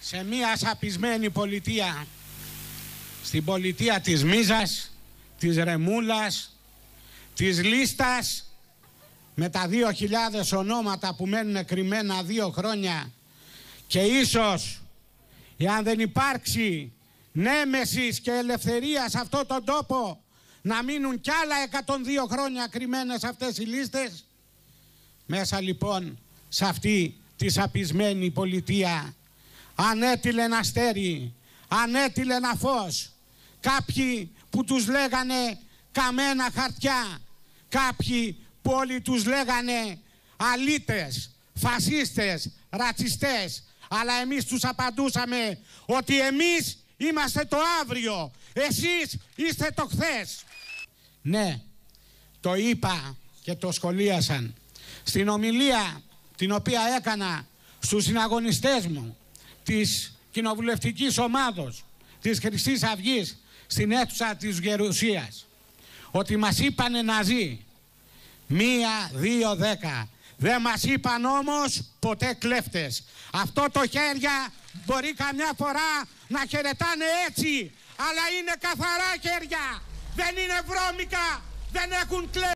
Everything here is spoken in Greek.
σε μια σαπισμένη πολιτεία, στην πολιτεία της Μίζας, της Ρεμούλας, της Λίστας, με τα 2.000 ονόματα που μένουν κρυμμένα 2 χρόνια, και ίσως, εάν δεν υπάρξει νέμεσης και ελευθερία σε αυτόν τον τόπο, να μείνουν κι άλλα 102 χρόνια κρυμμένες αυτές οι λίστες. Μέσα λοιπόν σε αυτή τη σαπισμένη πολιτεία ανέτειλε ένα αστέρι, ανέτειλε ένα φως. Κάποιοι που τους λέγανε καμένα χαρτιά, κάποιοι που όλοι τους λέγανε αλήτες, φασίστες, ρατσιστές, αλλά εμείς τους απαντούσαμε ότι εμείς είμαστε το αύριο, εσείς είστε το χθες. Ναι, το είπα και το σχολίασαν στην ομιλία την οποία έκανα στους συναγωνιστές μου της κοινοβουλευτικής ομάδος της Χρυσής Αυγής στην αίθουσα της Γερουσίας, ότι μας είπανε Ναζί 1, 2, 10. Δεν μας είπαν όμως ποτέ κλέφτες. Αυτό το χέρια μπορεί καμιά φορά να χαιρετάνε έτσι, αλλά είναι καθαρά χέρια. Δεν είναι βρώμικα, δεν έχουν κλέφτες.